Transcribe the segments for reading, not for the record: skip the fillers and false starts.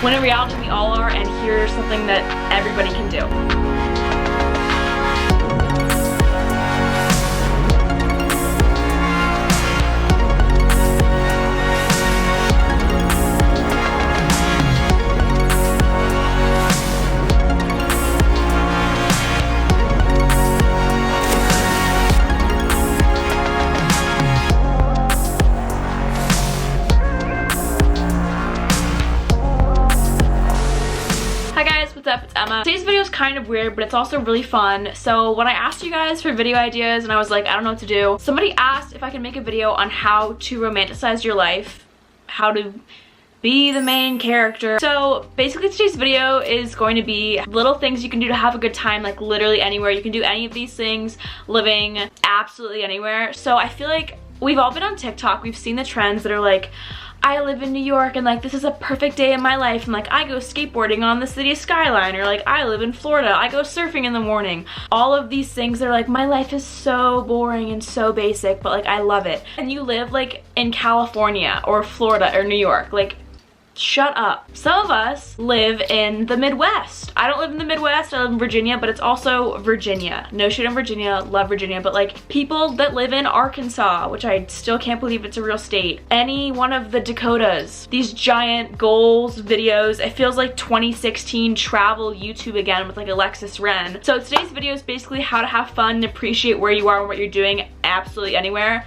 when in reality we all are, and here's something that everybody can do. What's up, it's Emma. Today's video is kind of weird, but it's also really fun. So when I asked you guys for video ideas and I was like, I don't know what to do, somebody asked if I could make a video on how to romanticize your life, how to be the main character. So basically today's video is going to be little things you can do to have a good time, like literally anywhere. You can do any of these things living absolutely anywhere. So I feel like we've all been on TikTok, we've seen the trends that are like, I live in New York and like this is a perfect day in my life, and like I go skateboarding on the city skyline, or like I live in Florida, I go surfing in the morning. All of these things are like, my life is so boring and so basic, but like I love it. And you live like in California or Florida or New York, like shut up. Some of us live in the Midwest. I don't live in the Midwest, I live in Virginia, but it's also Virginia. No shit on Virginia, love Virginia, but like people that live in Arkansas, which I still can't believe it's a real state. Any one of the Dakotas. These giant goals videos, it feels like 2016 travel YouTube again with like Alexis Ren. So today's video is basically how to have fun and appreciate where you are and what you're doing absolutely anywhere.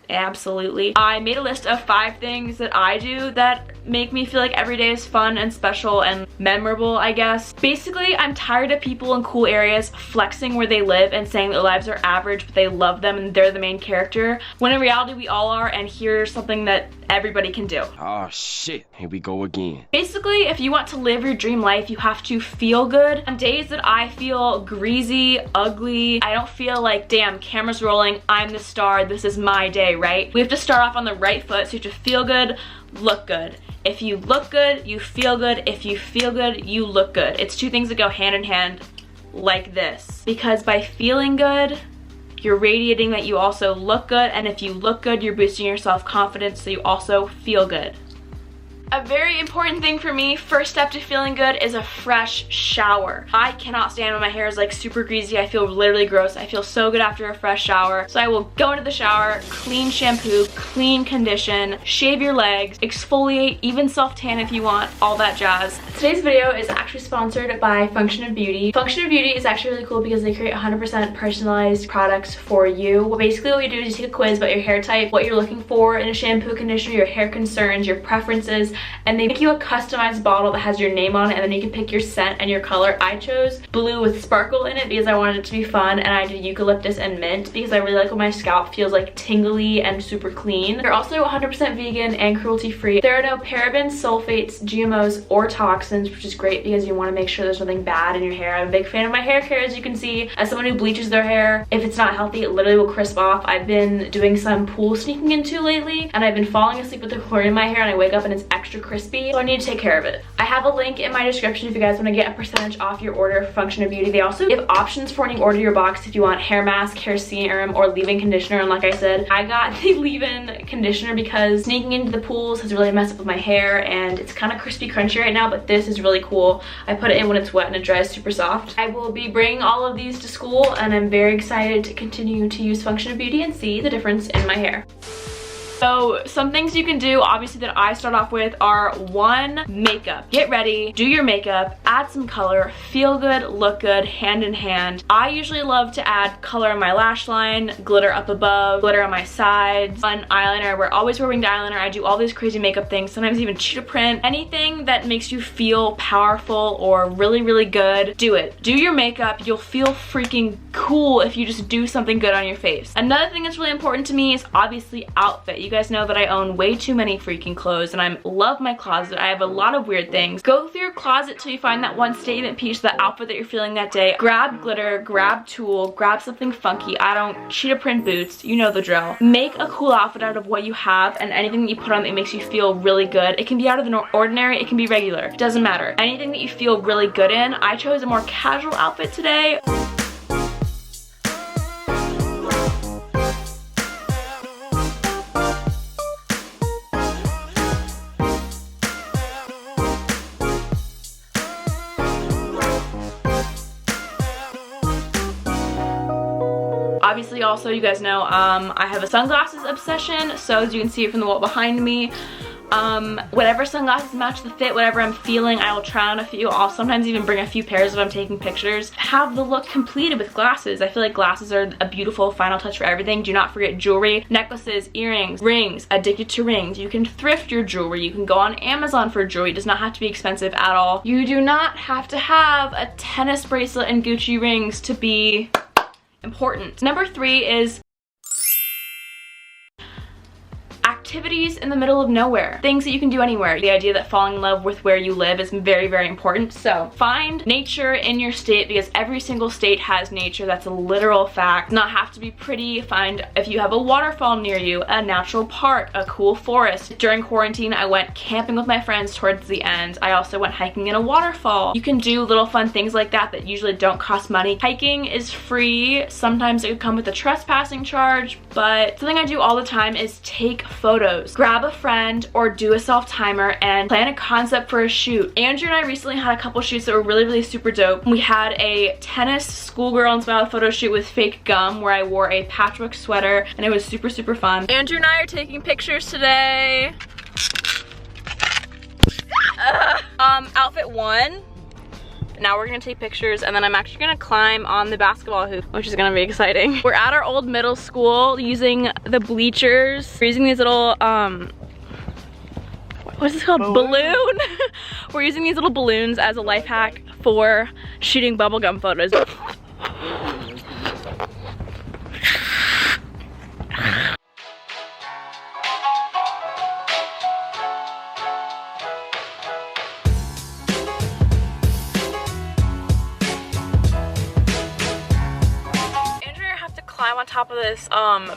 Absolutely. I made a list of 5 things that I do that make me feel like every day is fun and special and memorable, I guess. Basically, I'm tired of people in cool areas flexing where they live and saying their lives are average, but they love them and they're the main character, when in reality we all are, and here's something that everybody can do. Oh shit, here we go again. Basically, if you want to live your dream life, you have to feel good. On days that I feel greasy, ugly, I don't feel like, damn, camera's rolling, I'm the star, this is my day, right? We have to start off on the right foot, so you have to feel good, look good. If you look good, you feel good. If you feel good, you look good. It's 2 things that go hand in hand like this. Because by feeling good, you're radiating that you also look good, and if you look good, you're boosting your self-confidence so you also feel good. A very important thing for me, first step to feeling good, is a fresh shower. I cannot stand when my hair is like super greasy. I feel literally gross. I feel so good after a fresh shower. So I will go into the shower, clean shampoo, clean condition, shave your legs, exfoliate, even self-tan if you want, all that jazz. Today's video is actually sponsored by Function of Beauty. Function of Beauty is actually really cool because they create 100% personalized products for you. Basically what you do is you take a quiz about your hair type, what you're looking for in a shampoo, conditioner, your hair concerns, your preferences, and they make you a customized bottle that has your name on it, and then you can pick your scent and your color. I chose blue with sparkle in it because I wanted it to be fun, and I did eucalyptus and mint because I really like when my scalp feels like tingly and super clean. They're also 100% vegan and cruelty free. There are no parabens, sulfates, GMOs, or toxins, which is great because you want to make sure there's nothing bad in your hair. I'm a big fan of my hair care, as you can see. As someone who bleaches their hair, if it's not healthy, it literally will crisp off. I've been doing some pool sneaking into lately, and I've been falling asleep with the chlorine in my hair, and I wake up and it's extra crispy, so I need to take care of it. I have a link in my description if you guys want to get a percentage off your order for Function of Beauty. They also give options for when you order your box if you want hair mask, hair serum, or leave-in conditioner, and like I said, I got the leave-in conditioner because sneaking into the pools has really messed up with my hair, and it's kind of crispy crunchy right now, but this is really cool. I put it in when it's wet and it dries super soft. I will be bringing all of these to school, and I'm very excited to continue to use Function of Beauty and see the difference in my hair. So some things you can do, obviously, that I start off with are 1, makeup. Get ready, do your makeup, add some color, feel good, look good, hand in hand. I usually love to add color on my lash line, glitter up above, glitter on my sides, fun eyeliner. We're always wear winged eyeliner. I do all these crazy makeup things, sometimes even cheetah print. Anything that makes you feel powerful or really, really good, do it. Do your makeup. You'll feel freaking cool if you just do something good on your face. Another thing that's really important to me is obviously outfit. You guys know that I own way too many freaking clothes, and I love my closet. I have a lot of weird things. Go through your closet till you find that one statement piece, the outfit that you're feeling that day. Grab glitter, grab tulle, grab something funky. I don't cheetah print boots, you know the drill. Make a cool outfit out of what you have, and anything that you put on that makes you feel really good. It can be out of the ordinary, it can be regular. It doesn't matter. Anything that you feel really good in. I chose a more casual outfit today. Obviously also, you guys know, I have a sunglasses obsession, so as you can see it from the wall behind me, whatever sunglasses match the fit, whatever I'm feeling, I will try on a few. I'll sometimes even bring a few pairs if I'm taking pictures. Have the look completed with glasses. I feel like glasses are a beautiful final touch for everything. Do not forget jewelry, necklaces, earrings, rings, addicted to rings. You can thrift your jewelry. You can go on Amazon for jewelry. It does not have to be expensive at all. You do not have to have a tennis bracelet and Gucci rings to be important. Number 3 is activities in the middle of nowhere. Things that you can do anywhere. The idea that falling in love with where you live is very, very important. So find nature in your state, because every single state has nature. That's a literal fact. Not have to be pretty. Find if you have a waterfall near you, a natural park, a cool forest. During quarantine, I went camping with my friends towards the end. I also went hiking in a waterfall. You can do little fun things like that that usually don't cost money. Hiking is free. Sometimes it could come with a trespassing charge, but something I do all the time is take photos. Grab a friend or do a self-timer and plan a concept for a shoot. Andrew and I recently had a couple shoots that were really, really super dope. We had a tennis schoolgirl inspired photo shoot with fake gum where I wore a patchwork sweater and it was super, super fun. Andrew and I are taking pictures today. Outfit 1. Now we're gonna take pictures and then I'm actually gonna climb on the basketball hoop, which is gonna be exciting. We're at our old middle school using the bleachers. We're using these little, what's this called? Balloon? We're using these little balloons as a life hack for shooting bubblegum photos. Climb on top of this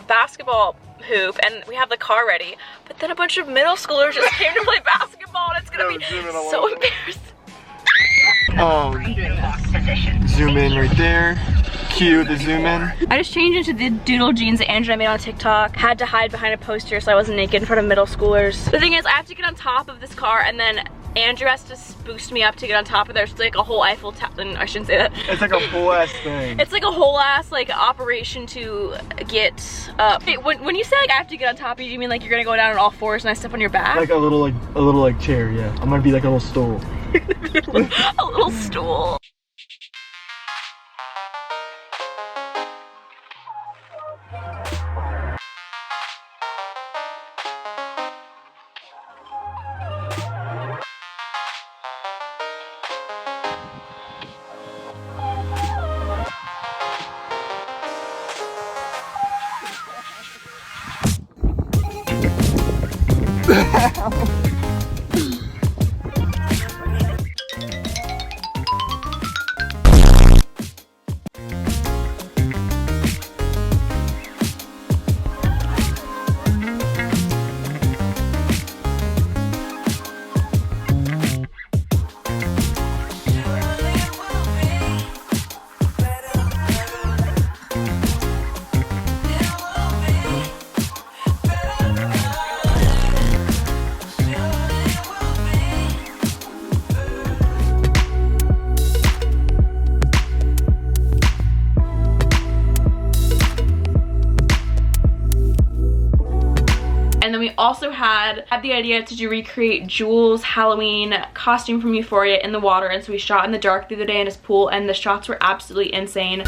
basketball hoop and we have the car ready, but then a bunch of middle schoolers just came to play basketball and it's gonna be so embarrassing. Zoom in right there. Cue the zoom in. I just changed into the doodle jeans that Andrew and I made on TikTok. Had to hide behind a poster so I wasn't naked in front of middle schoolers. The thing is, I have to get on top of this car and then Andrew has to boost me up to get on top of there. So it's like a whole Eiffel Tower. I shouldn't say that. It's like a whole ass thing. It's like a whole ass like operation to get up. Hey, when you say like I have to get on top of you, do you mean like you're gonna go down on all fours and I step on your back? Like a little chair, yeah. I'm gonna be like a little stool. A little stool. And then we also had the idea to recreate Jules' Halloween costume from Euphoria in the water, and so we shot in the dark the other day in his pool and the shots were absolutely insane.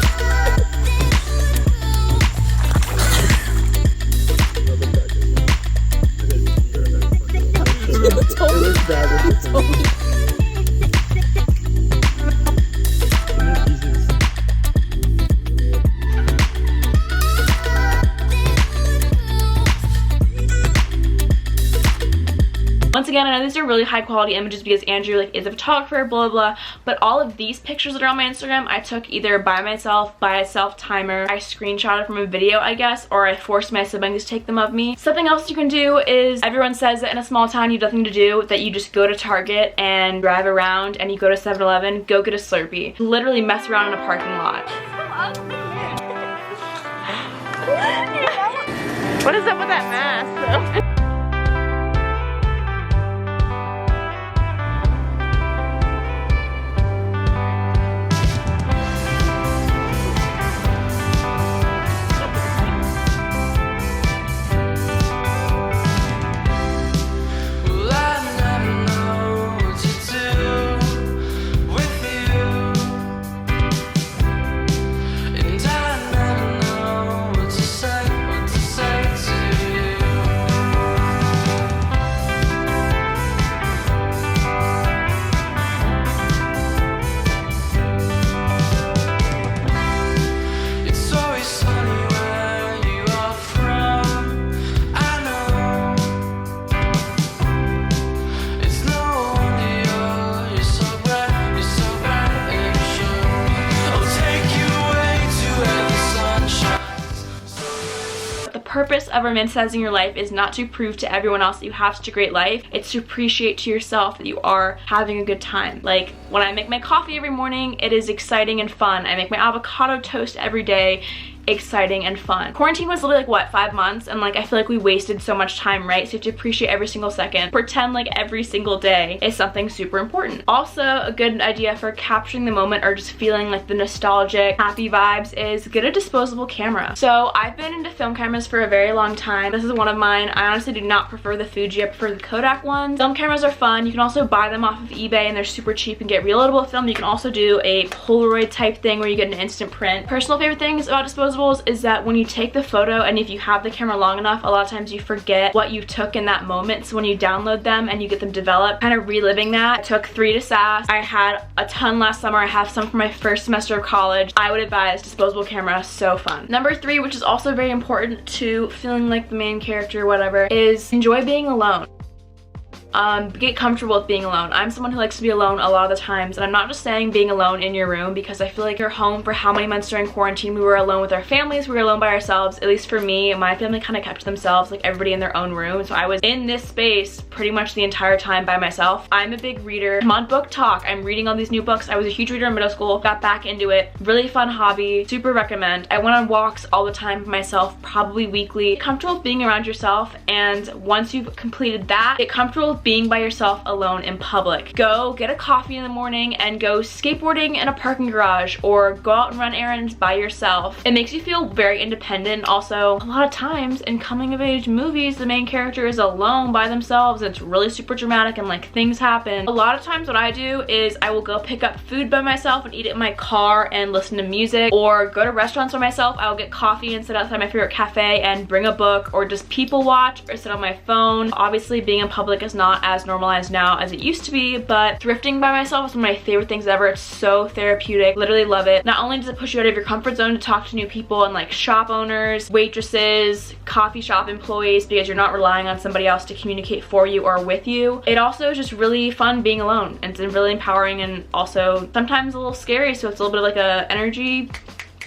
Once again, I know these are really high quality images because Andrew like is a photographer, blah, blah, blah, but all of these pictures that are on my Instagram, I took either by myself, by a self-timer, I screenshotted from a video, I guess, or I forced my siblings to take them of me. Something else you can do is, everyone says that in a small town you have nothing to do, that you just go to Target and drive around and you go to 7-Eleven, go get a Slurpee. Literally mess around in a parking lot. What is up with that mask though? purpose of romanticizing your life is not to prove to everyone else that you have such a great life. It's to appreciate to yourself that you are having a good time. Like when I make my coffee every morning, it is exciting and fun. I make my avocado toast every day. Exciting and fun. Quarantine was literally like what, 5 months, and like I feel like we wasted so much time, right? So you have to appreciate every single second. Pretend like every single day is something super important. Also, a good idea for capturing the moment or just feeling like the nostalgic, happy vibes is get a disposable camera. So I've been into film cameras for a very long time. This is one of mine. I honestly do not prefer the Fuji, I prefer the Kodak ones. Film cameras are fun. You can also buy them off of eBay and they're super cheap and get reloadable film. You can also do a Polaroid type thing where you get an instant print. Personal favorite things about disposable is that when you take the photo and if you have the camera long enough, a lot of times you forget what you took in that moment. So when you download them and you get them developed, kind of reliving that. I took 3 to SAS. I had a ton last summer. I have some for my first semester of college. I would advise disposable camera, so fun. Number 3, which is also very important to feeling like the main character, whatever, is enjoy being alone. Get comfortable with being alone. I'm someone who likes to be alone a lot of the times, and I'm not just saying being alone in your room, because I feel like you're home for how many months during quarantine we were alone with our families, we were alone by ourselves. At least for me, my family kind of kept to themselves, like everybody in their own room. So I was in this space pretty much the entire time by myself. I'm a big reader. I'm on book talk. I'm reading all these new books. I was a huge reader in middle school, got back into it. Really fun hobby, super recommend. I went on walks all the time by myself, probably weekly. Get comfortable with being around yourself, and once you've completed that, get comfortable with being by yourself alone in public. Go get a coffee in the morning and go skateboarding in a parking garage, or go out and run errands by yourself. It makes you feel very independent. Also, a lot of times in coming of age movies, the main character is alone by themselves and it's really super dramatic and like things happen. A lot of times what I do is I will go pick up food by myself and eat it in my car and listen to music, or go to restaurants by myself. I will get coffee and sit outside my favorite cafe and bring a book, or just people watch or sit on my phone. Obviously being in public is not as normalized now as it used to be, but thrifting by myself is one of my favorite things ever. It's so therapeutic, literally love it. Not only does it push you out of your comfort zone to talk to new people and like shop owners, waitresses, coffee shop employees, because you're not relying on somebody else to communicate for you or with you. It also is just really fun being alone, and it's really empowering, and also sometimes a little scary, so it's a little bit of like a energy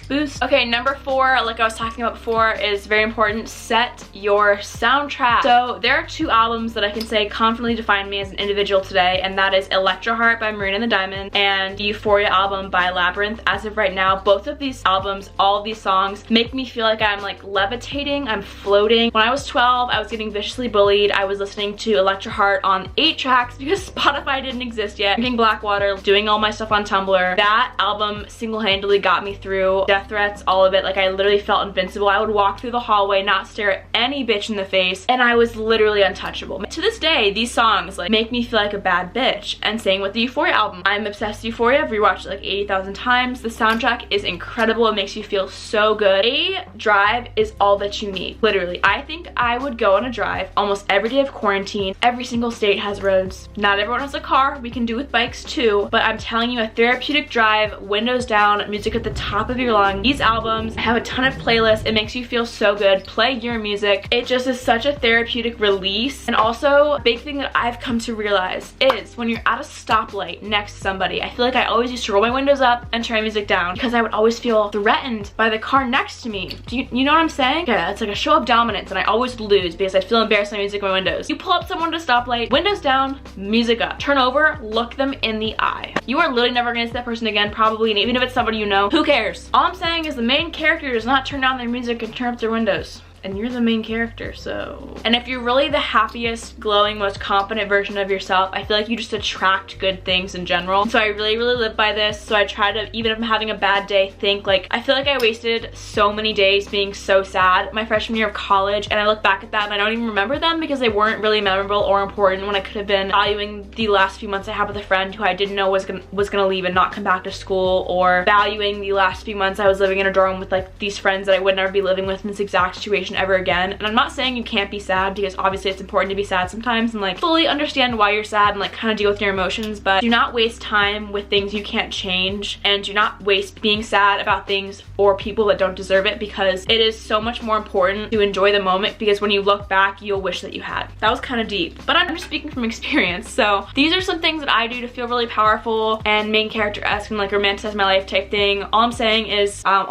boost. Okay, number 4, like I was talking about before, is very important. Set your soundtrack. So there are 2 albums that I can say confidently define me as an individual today, and that is Electro Heart by Marina and the Diamond and the Euphoria album by Labyrinth. As of right now, both of these albums, all of these songs, make me feel like I'm like levitating, I'm floating. When I was 12, I was getting viciously bullied. I was listening to Electro Heart on 8 tracks because Spotify didn't exist yet. Drinking Blackwater, doing all my stuff on Tumblr. That album single-handedly got me through death threats, all of it. Like I literally felt invincible. I would walk through the hallway, not stare at any bitch in the face, and I was literally untouchable. To this day, these songs like make me feel like a bad bitch. And same with the Euphoria album. I'm obsessed with Euphoria. I've rewatched it like 80,000 times. The soundtrack is incredible. It makes you feel so good. A drive is all that you need. Literally. I think I would go on a drive almost every day of quarantine. Every single state has roads. Not everyone has a car. We can do with bikes too. But I'm telling you, a therapeutic drive, windows down, music at the top of your lungs. These albums have a ton of playlists. It makes you feel so good. Play your music. It just is such a therapeutic release. And also, a big thing that I've come to realize is when you're at a stoplight next to somebody, I feel like I always used to roll my windows up and turn my music down because I would always feel threatened by the car next to me. Do you know what I'm saying? Yeah, it's like a show of dominance, and I always lose because I feel embarrassed by music in my windows. You pull up someone at a stoplight, windows down, music up. Turn over, look them in the eye. You are literally never gonna see that person again, probably, and even if it's somebody you know, who cares? All I'm saying is the main character does not turn down their music and turn up their windows. And you're the main character, so. And if you're really the happiest, glowing, most confident version of yourself, I feel like you just attract good things in general. So I really live by this. So I try to, even if I'm having a bad day, think like, I feel like I wasted so many days being so sad my freshman year of college, and I look back at that and I don't even remember them because they weren't really memorable or important, when I could have been valuing the last few months I had with a friend who I didn't know was gonna leave and not come back to school, or valuing the last few months I was living in a dorm with like these friends that I would never be living with in this exact situation ever again. And I'm not saying you can't be sad, because obviously it's important to be sad sometimes and like fully understand why you're sad and like kind of deal with your emotions, but do not waste time with things you can't change, and do not waste being sad about things or people that don't deserve it, because it is so much more important to enjoy the moment, because when you look back you'll wish that you had. That was kind of deep, but I'm just speaking from experience. So these are some things that I do to feel really powerful and main character-esque and like romanticize my life type thing. All I'm saying is what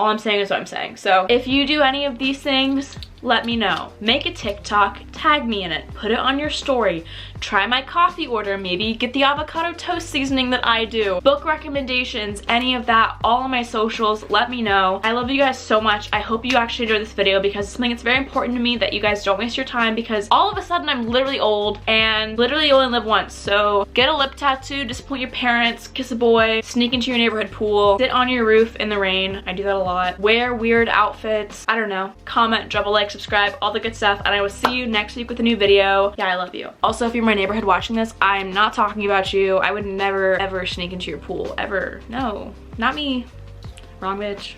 I'm saying. So if you do any of these things, let me know. Make a TikTok, tag me in it, put it on your story. Try my coffee order, maybe get the avocado toast seasoning that I do. Book recommendations, any of that, all on my socials, let me know. I love you guys so much. I hope you actually enjoyed this video because it's something that's very important to me that you guys don't waste your time, because all of a sudden I'm literally old and literally only live once. So get a lip tattoo, disappoint your parents, kiss a boy, sneak into your neighborhood pool, sit on your roof in the rain. I do that a lot. Wear weird outfits. I don't know. Comment, drop a like, subscribe, all the good stuff, and I will see you next week with a new video. Yeah, I love you. Also, if you're in my neighborhood watching this, I'm not talking about you. I would never ever sneak into your pool, ever. No, not me. Wrong bitch.